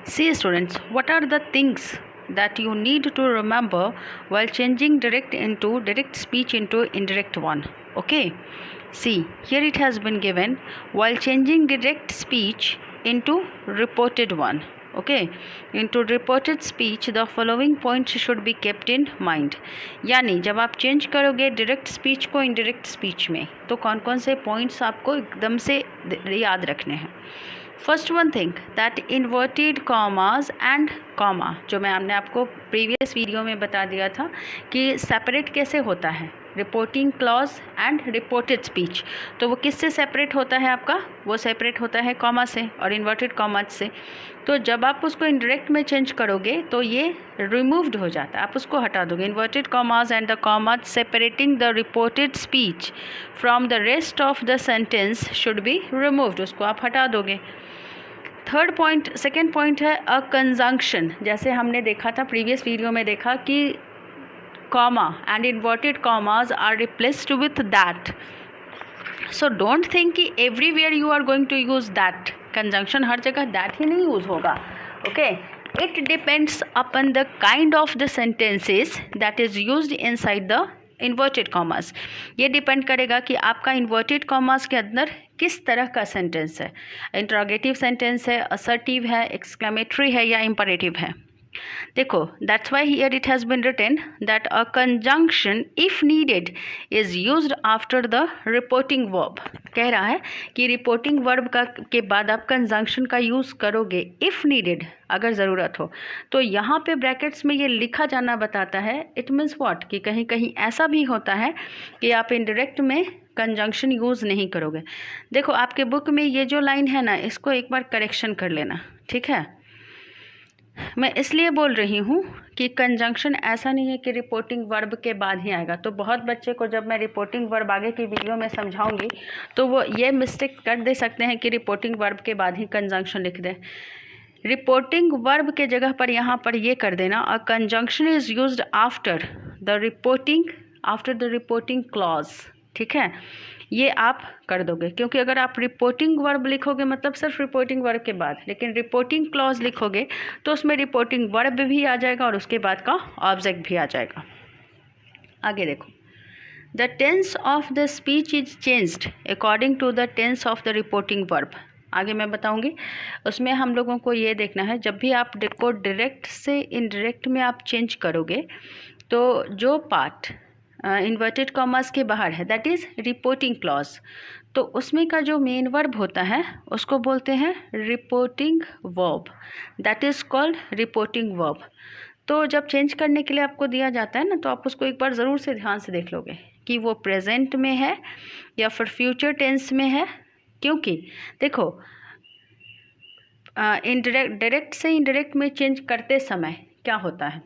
See students, what are the things that you need to remember while changing direct speech into indirect one? Okay, see here it has been given while changing direct speech into reported one. Okay, into reported speech the following points should be kept in mind. यानी जब आप change करोगे direct speech को indirect speech में तो कौन कौन से पॉइंट्स आपको एकदम से याद रखने हैं. First one thing that inverted commas and comma, जो मैं हमने आपको प्रीवियस वीडियो में बता दिया था कि सेपरेट कैसे होता है reporting clause and reported speech. तो वो किससे सेपरेट होता है आपका, वो सेपरेट होता है कॉमा से और इन्वर्टेड कॉमास से. तो जब आप उसको इनडायरेक्ट में चेंज करोगे तो ये रिमूव्ड हो जाता है, आप उसको हटा दोगे. Inverted commas and the commas separating the reported speech from the rest of the sentence should be removed, उसको आप हटा दोगे. थर्ड पॉइंट, सेकेंड पॉइंट है अ कंजंक्शन. जैसे हमने देखा था प्रीवियस वीडियो में देखा कि comma and inverted commas are replaced with that. So don't think कि everywhere you are going to use that. Conjunction हर जगह दैट ही नहीं यूज़ होगा. Okay, it depends upon the kind of the sentences that is used inside the inverted commas. ये depend करेगा कि आपका इन्वर्टेड कॉमास के अंदर किस तरह का सेंटेंस है. इंट्रोगेटिव सेंटेंस है, असर्टिव है, एक्सक्लेमेटरी है या इम्परेटिव है. देखो, that's why here it has been written that a conjunction if needed is used after the reporting verb. कह रहा है कि रिपोर्टिंग वर्ब का के बाद आप कंजंक्शन का यूज़ करोगे इफ़ नीडेड, अगर ज़रूरत हो. तो यहाँ पे ब्रैकेट्स में ये लिखा जाना बताता है. इट मीन्स व्हाट कि कहीं कहीं ऐसा भी होता है कि आप इनडायरेक्ट में कंजंक्शन यूज़ नहीं करोगे. देखो आपके बुक में ये जो लाइन है ना, इसको एक बार करेक्शन कर लेना, ठीक है. मैं इसलिए बोल रही हूँ कि कंजंक्शन ऐसा नहीं है कि रिपोर्टिंग वर्ब के बाद ही आएगा. तो बहुत बच्चे को जब मैं रिपोर्टिंग वर्ब आगे की वीडियो में समझाऊंगी तो वो ये मिस्टेक कर दे सकते हैं कि रिपोर्टिंग वर्ब के बाद ही कंजंक्शन लिख दें. रिपोर्टिंग वर्ब के जगह पर यहाँ पर ये कर देना a conjunction is used after the reporting clause. ठीक है, ये आप कर दोगे क्योंकि अगर आप रिपोर्टिंग वर्ब लिखोगे मतलब सिर्फ रिपोर्टिंग वर्ब के बाद, लेकिन रिपोर्टिंग क्लॉज लिखोगे तो उसमें रिपोर्टिंग वर्ब भी आ जाएगा और उसके बाद का ऑब्जेक्ट भी आ जाएगा. आगे देखो, the tense of the speech is changed according to the tense of the reporting verb. आगे मैं बताऊंगी. उसमें हम लोगों को ये देखना है जब भी आप को डायरेक्ट से इनडायरेक्ट में आप चेंज करोगे तो जो पार्ट इन्वर्टेड कॉमास के बाहर है दैट इज़ रिपोर्टिंग क्लॉज, तो उसमें का जो मेन वर्ब होता है उसको बोलते हैं reporting verb. That is called reporting verb. तो जब चेंज करने के लिए आपको दिया जाता है ना, तो आप उसको एक बार ज़रूर से ध्यान से देख लोगे कि वो प्रेजेंट में है या फिर फ्यूचर टेंस में है. क्योंकि देखो डायरेक्ट से इनडायरेक्ट में चेंज करते समय क्या होता है,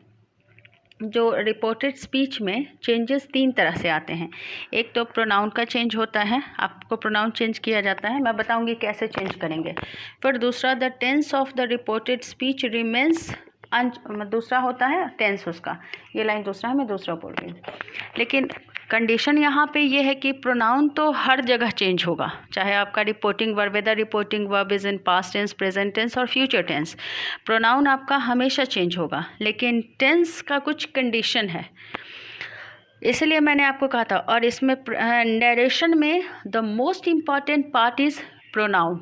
जो रिपोर्टेड स्पीच में चेंजेस तीन तरह से आते हैं. एक तो प्रोनाउन का चेंज होता है, आपको प्रोनाउन चेंज किया जाता है, मैं बताऊंगी कैसे चेंज करेंगे. फिर दूसरा the tense of the reported speech remains, दूसरा होता है टेंस उसका. ये लाइन दूसरा है, मैं दूसरा बोल रही हूँ. लेकिन कंडीशन यहाँ पे ये है कि प्रोनाउन तो हर जगह चेंज होगा, चाहे आपका reporting verb whether reporting verb is in past tense, present tense और फ्यूचर टेंस. प्रोनाउन आपका हमेशा चेंज होगा, लेकिन टेंस का कुछ कंडीशन है, इसलिए मैंने आपको कहा था. और इसमें नरेशन में the most important part is pronoun.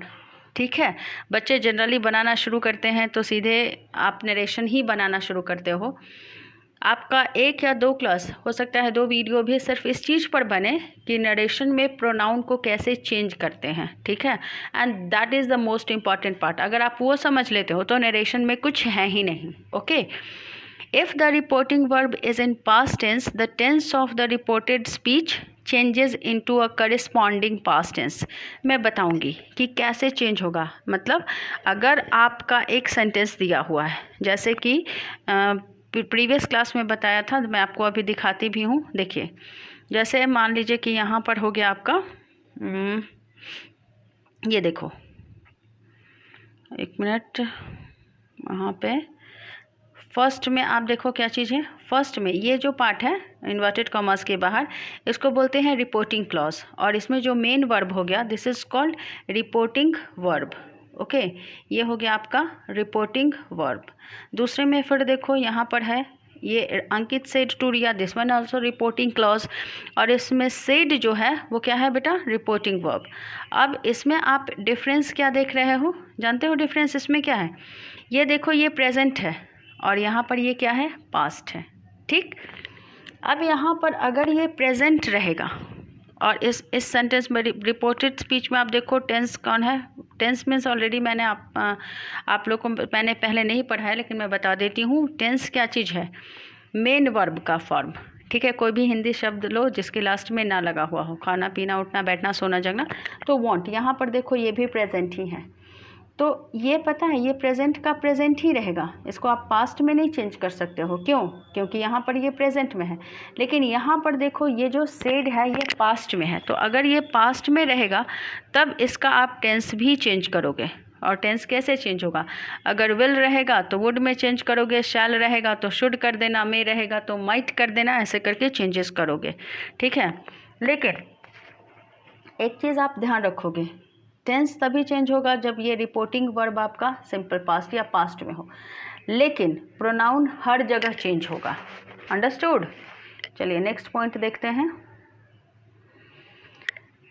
ठीक है, बच्चे जनरली बनाना शुरू करते हैं तो सीधे आप नरेशन ही बनाना शुरू करते हो. आपका एक या दो क्लास, हो सकता है 2 वीडियो भी सिर्फ इस चीज़ पर बने कि नरेशन में प्रोनाउन को कैसे चेंज करते हैं. ठीक है, and that is the most important part. अगर आप वो समझ लेते हो तो नरेशन में कुछ है ही नहीं. Okay, if the reporting verb is in past tense the tense of the reported speech changes into a corresponding past tense. मैं बताऊंगी कि कैसे चेंज होगा. मतलब अगर आपका एक सेंटेंस दिया हुआ है, जैसे कि प्रीवियस क्लास में बताया था, मैं आपको अभी दिखाती भी हूँ. देखिए, जैसे मान लीजिए कि यहाँ पर हो गया आपका ये देखो, एक मिनट, वहाँ पे फर्स्ट में आप देखो क्या चीज़ है. फर्स्ट में ये जो पार्ट है इन्वर्टेड कॉमास के बाहर, इसको बोलते हैं रिपोर्टिंग क्लॉज. और इसमें जो मेन वर्ब हो गया this is called reporting verb. Okay, ये हो गया आपका रिपोर्टिंग वर्ब। दूसरे में फिर देखो यहाँ पर है ये Ankit said to Riya, this one also reporting clause, और इसमें सेड जो है वो क्या है बेटा, रिपोर्टिंग वर्ब। अब इसमें आप डिफरेंस क्या देख रहे हो, जानते हो डिफरेंस इसमें क्या है? ये देखो ये प्रेजेंट है और यहाँ पर ये क्या है, पास्ट है। ठीक, अब यहाँ पर अगर ये प्रेजेंट रहेगा और इस सेंटेंस में रिपोर्टेड स्पीच में आप देखो टेंस कौन है, टेंस मीन्स ऑलरेडी मैंने आप लोग को मैंने पहले नहीं पढ़ा है लेकिन मैं बता देती हूँ। टेंस क्या चीज़ है, मेन वर्ब का फॉर्म। ठीक है, कोई भी हिंदी शब्द लो जिसके लास्ट में ना लगा हुआ हो, खाना पीना उठना बैठना सोना जगना, तो वांट, यहाँ पर देखो ये भी प्रेजेंट ही है। तो ये पता है ये प्रेजेंट का प्रेजेंट ही रहेगा, इसको आप पास्ट में नहीं चेंज कर सकते हो। क्यों? क्योंकि यहाँ पर ये प्रेजेंट में है। लेकिन यहाँ पर देखो ये जो सेड है ये पास्ट में है, तो अगर ये पास्ट में रहेगा तब इसका आप टेंस भी चेंज करोगे। और टेंस कैसे चेंज होगा, अगर विल रहेगा तो वुड में चेंज करोगे, शैल रहेगा तो शुड कर देना, मे रहेगा तो माइट कर देना, ऐसे करके चेंजेस करोगे। ठीक है, लेकिन एक चीज़ आप ध्यान रखोगे, टेंस तभी चेंज होगा जब ये रिपोर्टिंग वर्ब आपका सिंपल पास्ट या पास्ट में हो, लेकिन प्रोनाउन हर जगह चेंज होगा। अंडरस्टूड? चलिए नेक्स्ट पॉइंट देखते हैं।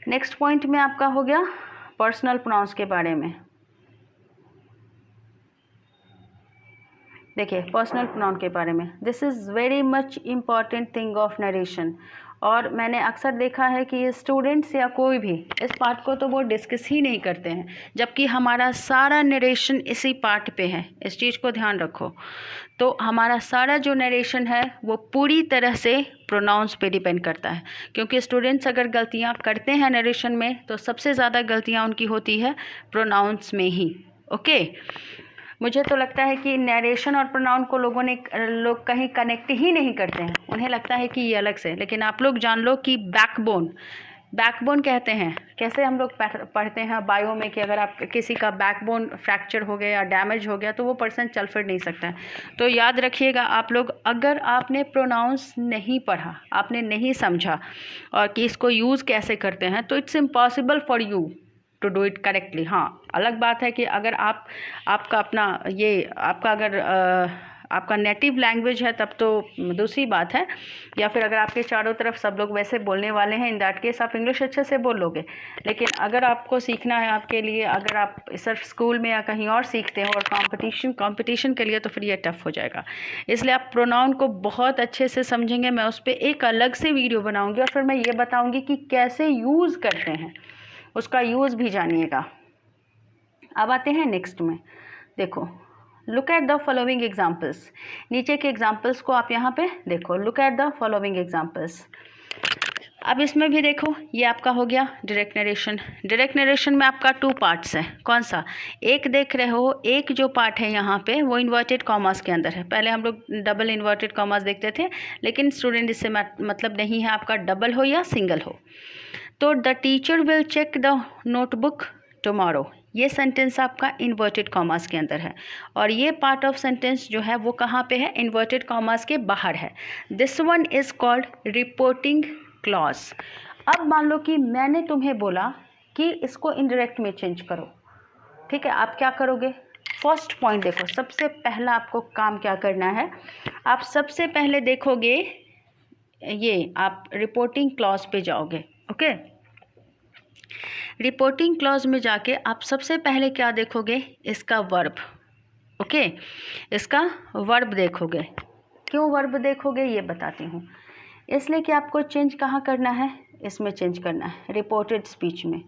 नेक्स्ट पॉइंट में आपका हो गया पर्सनल प्रोनाउंस के बारे में। देखिए पर्सनल प्रोनाउन के बारे में, this is very much important thing of narration, और मैंने अक्सर देखा है कि स्टूडेंट्स या कोई भी इस पार्ट को तो वो डिस्कस ही नहीं करते हैं, जबकि हमारा सारा नरेशन इसी पार्ट पे है। इस चीज़ को ध्यान रखो। तो हमारा सारा जो नरेशन है वो पूरी तरह से प्रोनाउंस पे डिपेंड करता है, क्योंकि स्टूडेंट्स अगर गलतियां करते हैं नरेशन में तो सबसे ज़्यादा गलतियां उनकी होती है प्रोनाउंस में ही। ओके, मुझे तो लगता है कि नरेशन और प्रोनाउन को लोग कहीं कनेक्ट ही नहीं करते हैं, उन्हें लगता है कि ये अलग से। लेकिन आप लोग जान लो कि बैकबोन कहते हैं, कैसे हम लोग पढ़ते हैं बायो में कि अगर आप किसी का बैकबोन फ्रैक्चर हो गया या डैमेज हो गया तो वो पर्सन चल फिर नहीं सकता है। तो याद रखिएगा आप लोग, अगर आपने प्रोनाउंस नहीं पढ़ा, आपने नहीं समझा और कि इसको यूज़ कैसे करते हैं, तो it's impossible for you to do it correctly. हाँ, अलग बात है कि अगर आपका अपना ये आपका अगर आपका नेटिव लैंग्वेज है तब तो दूसरी बात है, या फिर अगर आपके चारों तरफ सब लोग वैसे बोलने वाले हैं, इन दैट केस आप इंग्लिश अच्छे से बोल लोगे। लेकिन अगर आपको सीखना है आपके लिए, अगर आप सिर्फ स्कूल में या कहीं और सीखते हो और कंपटीशन के लिए, तो फिर ये टफ हो जाएगा। इसलिए आप प्रोनाउन को बहुत अच्छे से समझेंगे। मैं उस पर एक अलग से वीडियो बनाऊँगी और फिर मैं ये बताऊँगी कि कैसे यूज़ करते हैं, उसका यूज़ भी जानिएगा। अब आते हैं नेक्स्ट में। देखो, look at the following examples. नीचे के एग्जाम्पल्स को आप यहाँ पे देखो, look at the following examples. अब इसमें भी देखो, ये आपका हो गया डायरेक्ट नरेशन। डायरेक्ट नरेशन में आपका 2 पार्ट्स हैं। कौन सा? एक देख रहे हो, एक जो पार्ट है यहाँ पे वो इन्वर्टेड कॉमास के अंदर है। पहले हम लोग डबल इन्वर्टेड कॉमास देखते थे, लेकिन स्टूडेंट इससे मतलब नहीं है आपका डबल हो या सिंगल हो। तो the teacher will check the notebook tomorrow, ये सेंटेंस आपका इन्वर्टेड कॉमास के अंदर है, और ये पार्ट ऑफ सेंटेंस जो है वो कहाँ पे है? इन्वर्टेड कॉमास के बाहर है। This one is called reporting clause. अब मान लो कि मैंने तुम्हें बोला कि इसको इनडायरेक्ट में चेंज करो। ठीक है, आप क्या करोगे? फर्स्ट पॉइंट देखो, सबसे पहला आपको काम क्या करना है, आप सबसे पहले देखोगे ये आप रिपोर्टिंग क्लॉज पे जाओगे। ओके, रिपोर्टिंग क्लॉज में जाके आप सबसे पहले क्या देखोगे? इसका वर्ब। ओके, इसका वर्ब देखोगे। क्यों वर्ब देखोगे ये बताती हूँ। इसलिए कि आपको चेंज कहाँ करना है? इसमें चेंज करना है, रिपोर्टेड स्पीच में।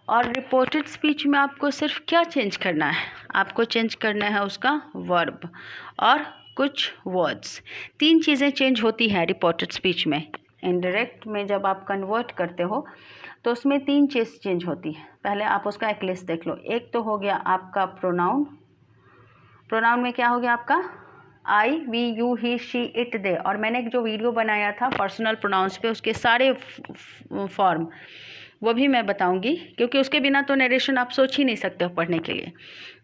और रिपोर्टेड स्पीच में आपको सिर्फ क्या चेंज करना है? आपको चेंज करना है उसका वर्ब और कुछ वर्ड्स। 3 चीज़ें चेंज होती हैं रिपोर्टेड स्पीच में। इनडायरेक्ट में जब आप कन्वर्ट करते हो तो उसमें 3 चीज़ चेंज होती है। पहले आप उसका एक लिस्ट देख लो। एक तो हो गया आपका प्रोनाउन। प्रोनाउन में क्या हो गया आपका? I, we, you, he, she, it, they. और मैंने एक जो वीडियो बनाया था पर्सनल प्रोनाउंस पे, उसके सारे फॉर्म वो भी मैं बताऊंगी, क्योंकि उसके बिना तो नरेशन आप सोच ही नहीं सकते हो पढ़ने के लिए।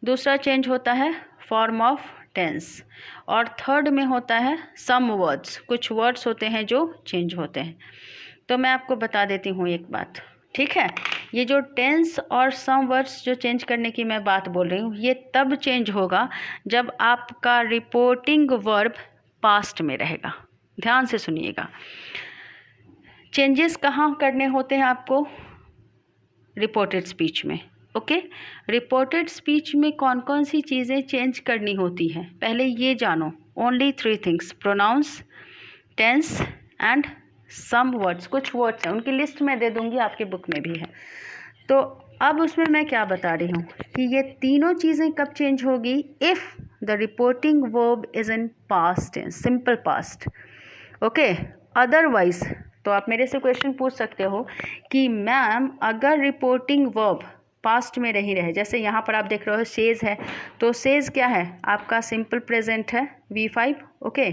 दूसरा चेंज होता है फॉर्म ऑफ टेंस, और थर्ड में होता है सम वर्ड्स। कुछ वर्ड्स होते हैं जो चेंज होते हैं। तो मैं आपको बता देती हूँ एक बात, ठीक है। ये जो टेंस और सम वर्ड्स जो चेंज करने की मैं बात बोल रही हूँ, ये तब चेंज होगा जब आपका रिपोर्टिंग वर्ब पास्ट में रहेगा। ध्यान से सुनिएगा। चेंजेस कहाँ करने होते हैं आपको? रिपोर्टेड स्पीच में। ओके, रिपोर्टेड स्पीच में कौन कौन सी चीज़ें चेंज करनी होती हैं, पहले ये जानो। Only 3 things, pronouns, tense and some words. कुछ वर्ड्स हैं, उनकी लिस्ट मैं दे दूंगी, आपकी बुक में भी है। तो अब उसमें मैं क्या बता रही हूँ कि ये तीनों चीज़ें कब चेंज होगी? If the reporting verb is in past tense, simple past. Okay, otherwise तो आप मेरे से क्वेश्चन पूछ सकते हो कि मैम अगर रिपोर्टिंग वर्ब पास्ट में नहीं रहे, जैसे यहाँ पर आप देख रहे हो सेज है, तो सेज क्या है? आपका सिंपल प्रेजेंट है, V5। ओके,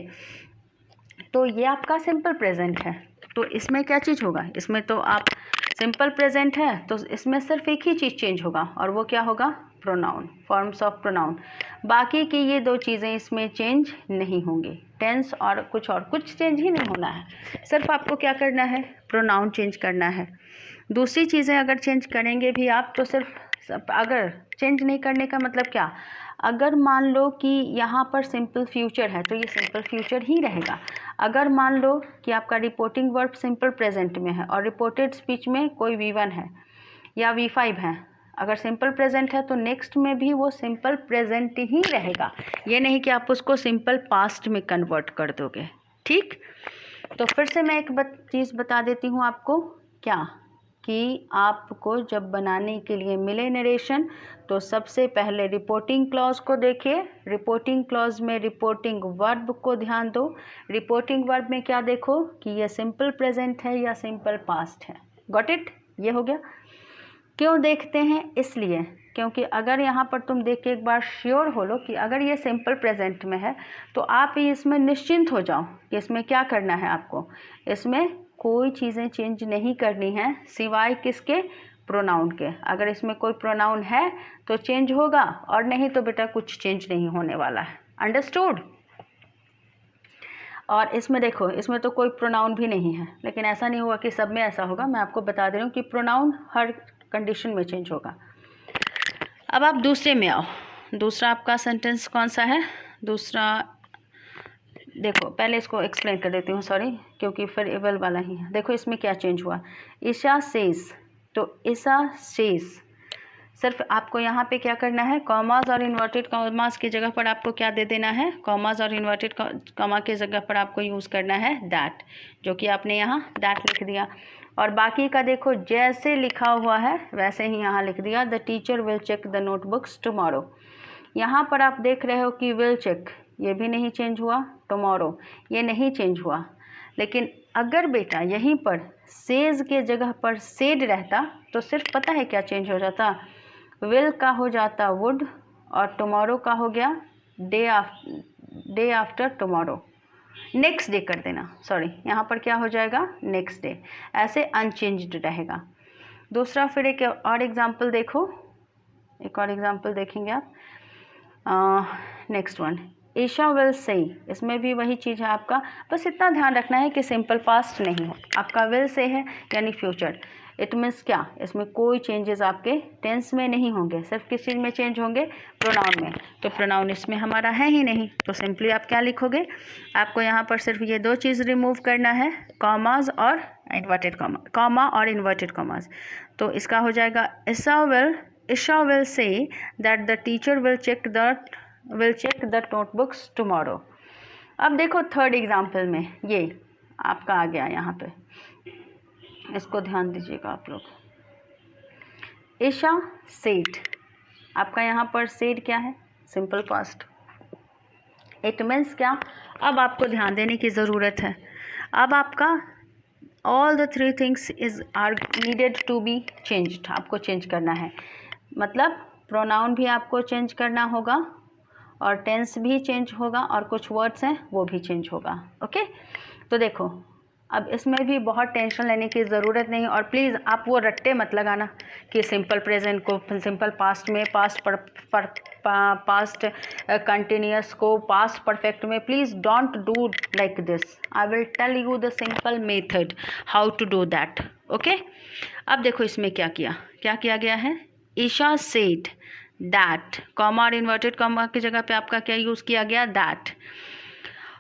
तो ये आपका सिंपल प्रेजेंट है, तो इसमें क्या चीज़ होगा? इसमें तो आप सिंपल प्रेजेंट है, तो इसमें सिर्फ एक ही चीज़ चेंज होगा, और वो क्या होगा? Pronoun, forms of pronoun. बाकी की ये 2 चीज़ें इसमें चेंज नहीं होंगी, टेंस और कुछ चेंज ही नहीं होना है। सिर्फ आपको क्या करना है? प्रोनाउन चेंज करना है। दूसरी चीज़ें अगर चेंज करेंगे भी आप, तो सिर्फ अगर चेंज नहीं करने का मतलब क्या? अगर मान लो कि यहाँ पर सिंपल फ्यूचर है, तो ये सिंपल फ्यूचर ही रहेगा। अगर मान लो कि आपका रिपोर्टिंग वर्ब सिंपल प्रेजेंट में है और रिपोर्टेड स्पीच में कोई V1 है या V5 है, अगर सिंपल प्रेजेंट है तो नेक्स्ट में भी वो सिंपल प्रेजेंट ही रहेगा। ये नहीं कि आप उसको सिंपल पास्ट में कन्वर्ट कर दोगे। ठीक, तो फिर से मैं एक चीज़ बता देती हूँ आपको, क्या कि आपको जब बनाने के लिए मिले नरेशन, तो सबसे पहले रिपोर्टिंग क्लॉज को देखिए। रिपोर्टिंग क्लॉज में रिपोर्टिंग वर्ब को ध्यान दो। रिपोर्टिंग वर्ब में क्या देखो कि ये सिंपल प्रेजेंट है या सिंपल पास्ट है। Got it? ये हो गया। क्यों देखते हैं? इसलिए क्योंकि अगर यहाँ पर तुम देख के एक बार श्योर हो लो कि अगर ये सिंपल प्रेजेंट में है, तो आप इसमें निश्चिंत हो जाओ कि इसमें क्या करना है आपको। इसमें कोई चीज़ें चेंज नहीं करनी है सिवाय किसके? प्रोनाउन के। अगर इसमें कोई प्रोनाउन है तो चेंज होगा, और नहीं तो बेटा कुछ चेंज नहीं होने वाला है। अंडरस्टूड? और इसमें देखो, इसमें तो कोई प्रोनाउन भी नहीं है, लेकिन ऐसा नहीं हुआ कि सब में ऐसा होगा। मैं आपको बता दे रही हूँ कि प्रोनाउन हर कंडीशन में चेंज होगा। अब आप दूसरे में आओ। दूसरा आपका सेंटेंस कौन सा है? दूसरा देखो, पहले इसको एक्सप्लेन कर देती हूँ, सॉरी, क्योंकि फिर एवल वाला ही है। देखो इसमें क्या चेंज हुआ। ईशा सेज, तो ईशा सेज, सिर्फ आपको यहाँ पे क्या करना है? कॉमास और इन्वर्टेड कॉमास की जगह पर आपको क्या दे देना है? कॉमास और इन्वर्टेड कॉमा की जगह पर आपको यूज़ करना है दैट, जो कि आपने यहाँ दैट लिख दिया। और बाकी का देखो, जैसे लिखा हुआ है वैसे ही यहाँ लिख दिया। The teacher will check the notebooks tomorrow. यहाँ पर आप देख रहे हो कि विल चेक, ये भी नहीं चेंज हुआ। टुमारो, ये नहीं चेंज हुआ। लेकिन अगर बेटा यहीं पर सेज के जगह पर सेड रहता, तो सिर्फ पता है क्या चेंज हो जाता? विल का हो जाता वुड, और टुमारो का हो गया day after tomorrow. Next day कर देना, सॉरी, यहाँ पर क्या हो जाएगा? Next day. ऐसे अनचेंज्ड रहेगा। दूसरा फिर एक और एग्जाम्पल देखो, एक और एग्जाम्पल देखेंगे आप। नेक्स्ट वन, ईशा विल से, इसमें भी वही चीज़ है आपका, बस इतना ध्यान रखना है कि सिंपल पास्ट नहीं हो, आपका विल से है यानी फ्यूचर। इट मीन्स क्या? इसमें कोई चेंजेस आपके टेंस में नहीं होंगे, सिर्फ किस चीज़ में चेंज होंगे? प्रोनाउन में। तो प्रोनाउन इसमें हमारा है ही नहीं, तो सिंपली आप क्या लिखोगे? आपको यहाँ पर सिर्फ ये 2 चीज़ रिमूव करना है, कॉमास और इन्वर्टेड कॉमा, कॉमा और इन्वर्टेड कॉमास। तो इसका हो जाएगा Isha will say that the teacher will check the notebooks tomorrow. अब देखो थर्ड एग्जाम्पल में ये आपका आ गया यहाँ पे, इसको ध्यान दीजिएगा आप लोग। ईशा सेड, आपका यहाँ पर सेड क्या है? Simple past. इट मीन्स क्या? अब आपको ध्यान देने की ज़रूरत है। अब आपका all the 3 things are needed to be changed, आपको चेंज करना है। मतलब प्रोनाउन भी आपको चेंज करना होगा, और टेंस भी चेंज होगा, और कुछ वर्ड्स हैं वो भी चेंज होगा। ओके, तो देखो अब इसमें भी बहुत टेंशन लेने की ज़रूरत नहीं, और प्लीज़ आप वो रट्टे मत लगाना कि सिंपल प्रेजेंट को सिंपल पास्ट में, पास्ट कंटिन्यूस को पास्ट परफेक्ट में। Please don't do like this. I will tell you the simple method how to do that. Okay, अब देखो इसमें क्या किया गया है। ईशा सेड दैट, कॉमा और इन्वर्टेड कॉमा की जगह पे आपका क्या यूज़ किया गया, दैट,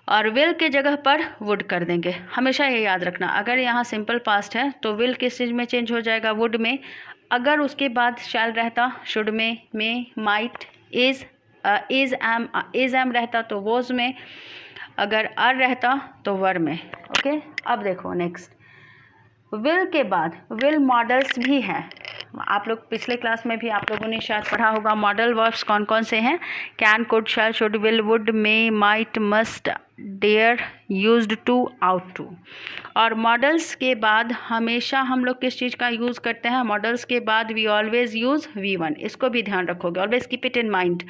और विल के जगह पर वुड कर देंगे। हमेशा ये याद रखना, अगर यहाँ सिंपल पास्ट है तो विल किस चीज़ में चेंज हो जाएगा, वुड में। अगर उसके बाद शैल रहता, शुड में, माइट, इज़ एम रहता तो वोज में, अगर आर रहता तो वर में। ओके, अब देखो नेक्स्ट, विल के बाद विल मॉडल्स भी हैं। आप लोग पिछले क्लास में भी आप लोगों ने शायद पढ़ा होगा मॉडल वर्ब्स कौन कौन से हैं, can, could, shall, should, will, would, may, might, must, dare, used to, ought to. और मॉडल्स के बाद हमेशा हम लोग किस चीज़ का यूज़ करते हैं, मॉडल्स के बाद वी ऑलवेज यूज़ V1। इसको भी ध्यान रखोगे, always keep it in mind.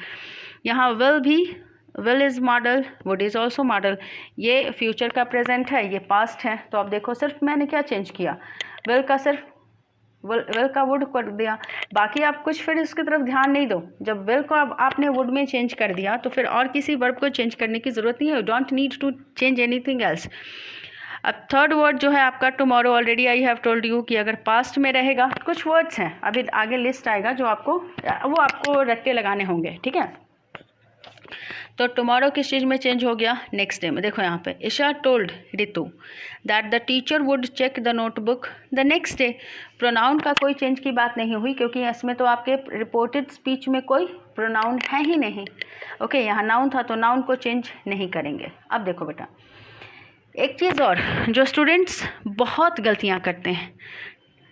यहाँ विल भी, will is model, would is also model. ये फ्यूचर का प्रेजेंट है, ये पास्ट है। तो अब देखो सिर्फ मैंने क्या चेंज किया, विल का सिर्फ विल का वुड कर दिया, बाकी आप कुछ फिर इसकी तरफ ध्यान नहीं दो। जब विल को अब आपने वुड में चेंज कर दिया तो फिर और किसी वर्ब को चेंज करने की ज़रूरत नहीं है। Don't need to change anything else. अब थर्ड वर्ड जो है आपका tomorrow, already I have told you कि अगर पास्ट में रहेगा, कुछ वर्ड्स हैं अभी आगे लिस्ट आएगा जो आपको रट्टे लगाने होंगे, ठीक है। तो टुमारो किस चीज़ में चेंज हो गया, नेक्स्ट डे में। देखो यहाँ पे, Isha told Ritu that the teacher would check the notebook the next day. Pronoun का कोई चेंज की बात नहीं हुई, क्योंकि इसमें तो आपके रिपोर्टेड स्पीच में कोई प्रोनाउन है ही नहीं। ओके, यहाँ नाउन था तो नाउन को चेंज नहीं करेंगे। अब देखो बेटा, एक चीज़ और जो स्टूडेंट्स बहुत गलतियाँ करते हैं,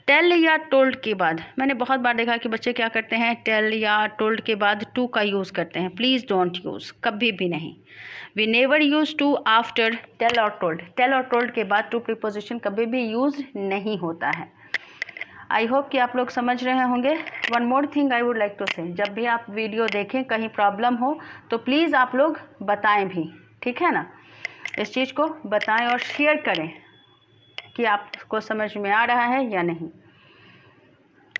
टेल या टोल्ड के बाद, मैंने बहुत बार देखा कि बच्चे क्या करते हैं, टेल या टोल्ड के बाद टू का यूज़ करते हैं। प्लीज़ डोंट यूज़, कभी भी नहीं। We never use to after tell और टोल्ड। टेल और टोल्ड के बाद टू प्रीपोजिशन कभी भी यूज़ नहीं होता है। आई होप कि आप लोग समझ रहे होंगे। One more thing I would like to say, जब भी आप वीडियो देखें कहीं प्रॉब्लम हो तो प्लीज़ आप लोग बताएं भी, ठीक है ना। इस चीज़ को बताएं और शेयर करें कि आपको समझ में आ रहा है या नहीं।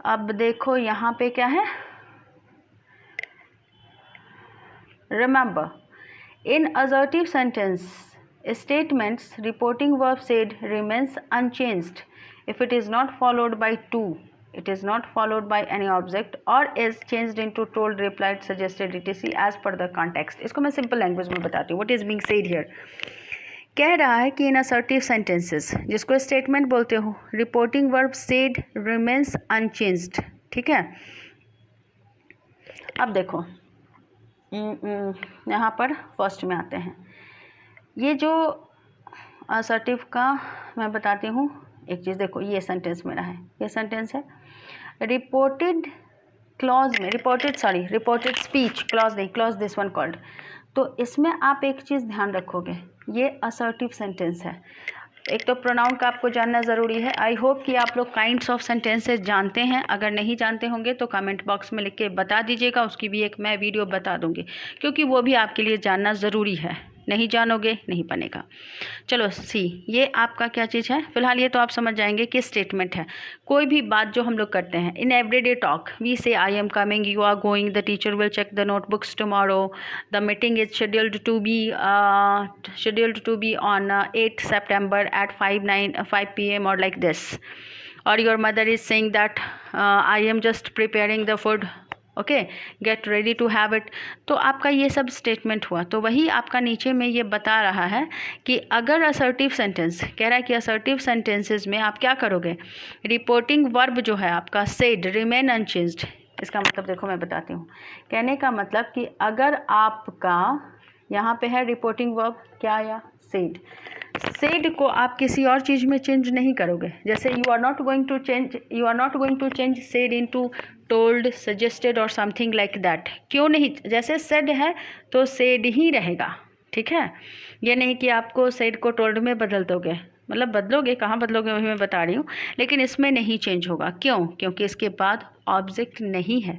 अब देखो यहाँ पे क्या है, remember in assertive sentence statements reporting verb said remains unchanged if it is not followed by to, it is not followed by any object or is changed into told, replied, suggested, etc as per the context। इसको मैं simple language में बताती हूँ। what is being said here, कह रहा है कि इन assertive sentences, जिसको स्टेटमेंट बोलते हो, reporting verb said remains unchanged, ठीक है। अब देखो यहाँ पर फर्स्ट में आते हैं। ये जो असर्टिव का मैं बताती हूँ एक चीज़। देखो ये सेंटेंस मेरा है, ये सेंटेंस है रिपोर्टेड क्लॉज में, रिपोर्टेड स्पीच, क्लॉज नहीं, क्लॉज दिस वन कॉल्ड। तो इसमें आप एक चीज़ ध्यान रखोगे, ये असर्टिव सेंटेंस है। एक तो प्रोनाउन का आपको जानना ज़रूरी है। आई होप कि आप लोग काइंड्स ऑफ सेंटेंसेस जानते हैं। अगर नहीं जानते होंगे तो कमेंट बॉक्स में लिख के बता दीजिएगा, उसकी भी एक मैं वीडियो बता दूंगी, क्योंकि वो भी आपके लिए जानना ज़रूरी है। नहीं जानोगे नहीं बनेगा। चलो सी, ये आपका क्या चीज़ है, फिलहाल ये तो आप समझ जाएंगे कि स्टेटमेंट है। कोई भी बात जो हम लोग करते हैं in everyday talk, we say I am coming, you are going, the teacher will check the notebooks tomorrow, the meeting is scheduled to be on 8 September at 5 PM or like this, or your mother is saying that I am just preparing the food, okay, get ready to have it. तो आपका ये सब statement हुआ। तो वही आपका नीचे में ये बता रहा है कि अगर असर्टिव सेंटेंस कह रहा है कि असर्टिव सेंटेंसेस में आप क्या करोगे, रिपोर्टिंग वर्ब जो है आपका सेड रिमेन अनचेंज्ड। इसका मतलब देखो मैं बताती हूँ, कहने का मतलब कि अगर आपका यहाँ पे है रिपोर्टिंग वर्ब क्या आया, सेड, सेड को आप किसी और चीज़ में चेंज नहीं करोगे। जैसे you are not going to change said into told, suggested और समथिंग लाइक दैट। क्यों नहीं, जैसे सेड है तो सेड ही रहेगा, ठीक है। ये नहीं कि आपको सेड को टोल्ड में बदल दोगे, मतलब बदलोगे, कहाँ बदलोगे वही मैं बता रही हूँ, लेकिन इसमें नहीं चेंज होगा। क्यों? क्योंकि इसके बाद ऑब्जेक्ट नहीं है।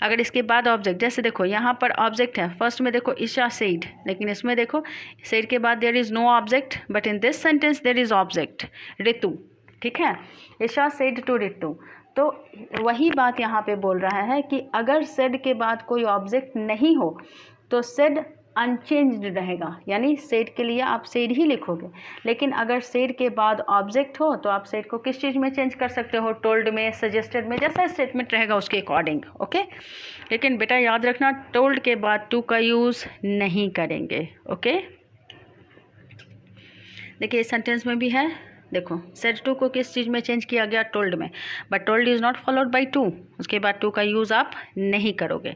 अगर इसके बाद ऑब्जेक्ट, जैसे देखो यहाँ पर ऑब्जेक्ट है, फर्स्ट में देखो ईशा सेड, लेकिन इसमें देखो सेड के बाद there is no object, but in this sentence there is object, Ritu. ठीक है, ईशा सेड टू ऋतु। तो वही बात यहाँ पे बोल रहा है कि अगर सेड के बाद कोई ऑब्जेक्ट नहीं हो तो सेड अनचेंज्ड रहेगा, यानी सेड के लिए आप सेड ही लिखोगे। लेकिन अगर सेड के बाद ऑब्जेक्ट हो तो आप सेड को किस चीज़ में चेंज कर सकते हो? टोल्ड में, सजेस्टेड में, जैसा स्टेटमेंट रहेगा उसके अकॉर्डिंग। ओके, लेकिन बेटा याद रखना टोल्ड के बाद टू का यूज़ नहीं करेंगे। ओके, देखिए इस सेंटेंस में भी है, देखो सेड टू को किस चीज़ में चेंज किया गया? टोल्ड में, but told is not followed by two, उसके बाद टू का यूज़ आप नहीं करोगे।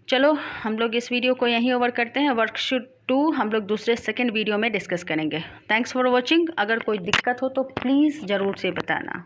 चलो हम लोग इस वीडियो को यहीं ओवर करते हैं। वर्कशीट 2 हम लोग दूसरे सेकंड वीडियो में डिस्कस करेंगे। Thanks for watching. अगर कोई दिक्कत हो तो प्लीज़ ज़रूर से बताना।